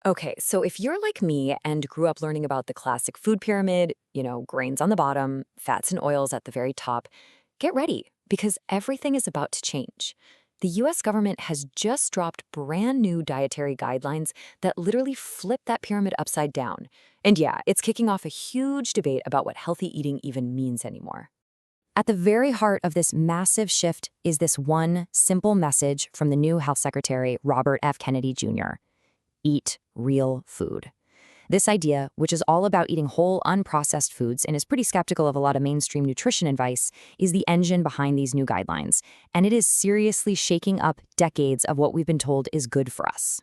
Okay, so if you're like me and grew up learning about the classic food pyramid, grains on the bottom, fats and oils at the very top, get ready because everything is about to change. The US government has just dropped brand new dietary guidelines that literally flip that pyramid upside down. And yeah, it's kicking off a huge debate about what healthy eating even means anymore. At the very heart of this massive shift is this one simple message from the new Health Secretary, Robert F. Kennedy Jr. Eat real food. This idea, which is all about eating whole, unprocessed foods and is pretty skeptical of a lot of mainstream nutrition advice, is the engine behind these new guidelines, and it is seriously shaking up decades of what we've been told is good for us.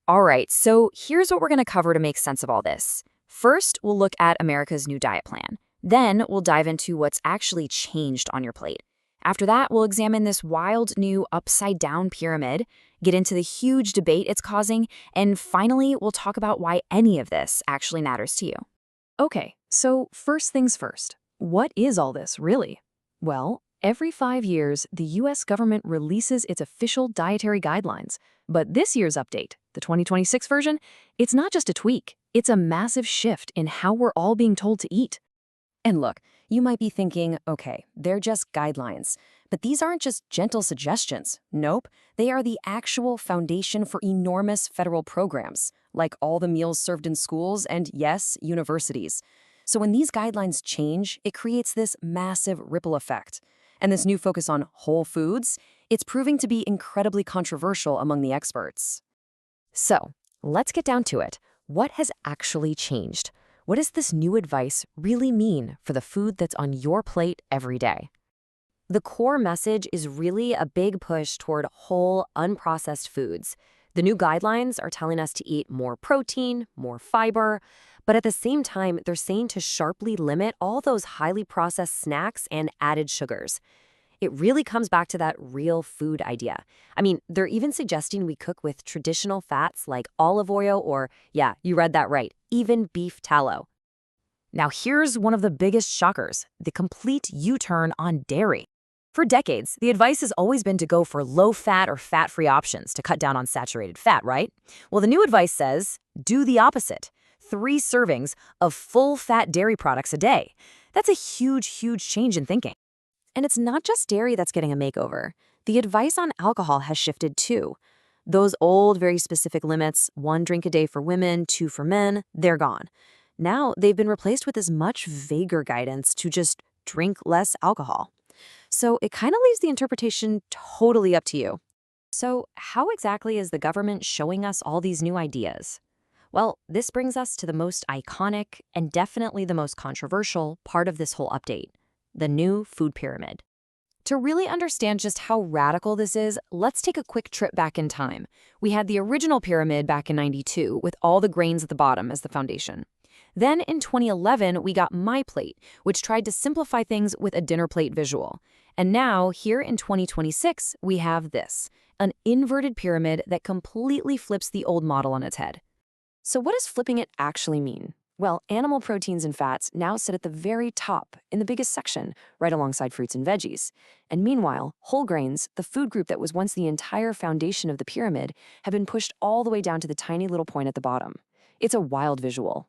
All right, so here's what we're going to cover to make sense of all this. First, we'll look at America's new diet plan. Then we'll dive into what's actually changed on your plate. After that, we'll examine this wild new upside-down pyramid, get into the huge debate it's causing, and finally, we'll talk about why any of this actually matters to you. Okay, so first things first. What is all this, really? Well, every 5 years, the US government releases its official dietary guidelines. But this year's update, the 2026 version, it's not just a tweak. It's a massive shift in how we're all being told to eat. And look, you might be thinking, okay, they're just guidelines. But these aren't just gentle suggestions. Nope, they are the actual foundation for enormous federal programs, like all the meals served in schools and, yes, universities. So when these guidelines change, it creates this massive ripple effect. And this new focus on whole foods, it's proving to be incredibly controversial among the experts. So, let's get down to it. What has actually changed? What does this new advice really mean for the food that's on your plate every day? The core message is really a big push toward whole, unprocessed foods. The new guidelines are telling us to eat more protein, more fiber, but at the same time, they're saying to sharply limit all those highly processed snacks and added sugars. It really comes back to that real food idea. I mean, they're even suggesting we cook with traditional fats like olive oil or, yeah, you read that right, even beef tallow. Now here's one of the biggest shockers, the complete U-turn on dairy. For decades, the advice has always been to go for low-fat or fat-free options to cut down on saturated fat, right? Well, the new advice says, do the opposite. 3 servings of full-fat dairy products a day. That's a huge, huge change in thinking. And it's not just dairy that's getting a makeover. The advice on alcohol has shifted too. Those old, very specific limits, 1 drink a day for women, 2 for men, they're gone. Now they've been replaced with this much vaguer guidance to just drink less alcohol. So it kind of leaves the interpretation totally up to you. So how exactly is the government showing us all these new ideas? Well, this brings us to the most iconic and definitely the most controversial part of this whole update. The new food pyramid. To really understand just how radical this is, let's take a quick trip back in time. We had the original pyramid back in '92 with all the grains at the bottom as the foundation. Then in 2011, we got My Plate, which tried to simplify things with a dinner plate visual. And now, here in 2026, we have this, an inverted pyramid that completely flips the old model on its head. So what does flipping it actually mean? Well, animal proteins and fats now sit at the very top, in the biggest section, right alongside fruits and veggies. And meanwhile, whole grains, the food group that was once the entire foundation of the pyramid, have been pushed all the way down to the tiny little point at the bottom. It's a wild visual.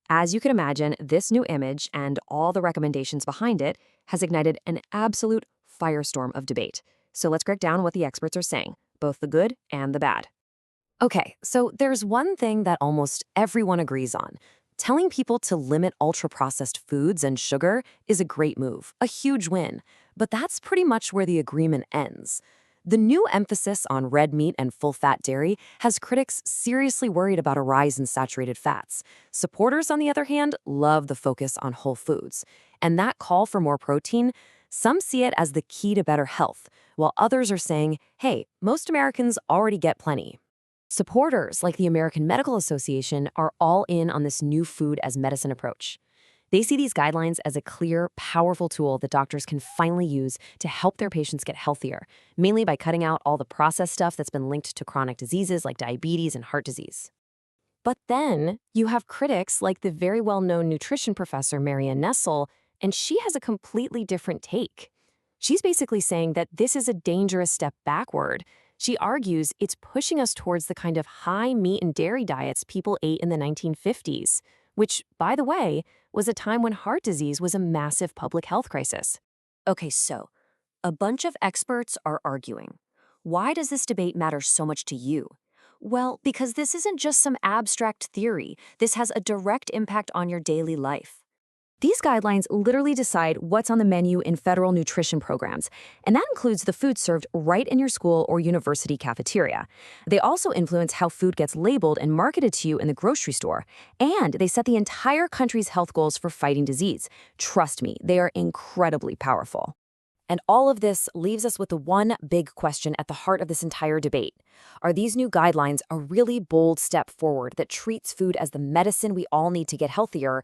As you can imagine, this new image and all the recommendations behind it has ignited an absolute firestorm of debate. So let's break down what the experts are saying, both the good and the bad. Okay, so there's one thing that almost everyone agrees on. Telling people to limit ultra-processed foods and sugar is a great move, a huge win. But that's pretty much where the agreement ends. The new emphasis on red meat and full-fat dairy has critics seriously worried about a rise in saturated fats. Supporters, on the other hand, love the focus on whole foods. And that call for more protein, some see it as the key to better health, while others are saying, hey, most Americans already get plenty. Supporters, like the American Medical Association, are all in on this new food as medicine approach. They see these guidelines as a clear, powerful tool that doctors can finally use to help their patients get healthier, mainly by cutting out all the processed stuff that's been linked to chronic diseases like diabetes and heart disease. But then you have critics like the very well-known nutrition professor Marianne Nessel, and she has a completely different take. She's basically saying that this is a dangerous step backward. She argues it's pushing us towards the kind of high meat and dairy diets people ate in the 1950s, which, by the way, was a time when heart disease was a massive public health crisis. Okay, so a bunch of experts are arguing. Why does this debate matter so much to you? Well, because this isn't just some abstract theory. This has a direct impact on your daily life. These guidelines literally decide what's on the menu in federal nutrition programs, and that includes the food served right in your school or university cafeteria. They also influence how food gets labeled and marketed to you in the grocery store, and they set the entire country's health goals for fighting disease. Trust me, they are incredibly powerful. And all of this leaves us with the one big question at the heart of this entire debate. Are these new guidelines a really bold step forward that treats food as the medicine we all need to get healthier?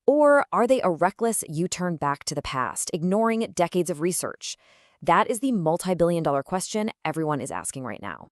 Or are they a reckless U-turn back to the past, ignoring decades of research? That is the multi-billion-dollar question everyone is asking right now.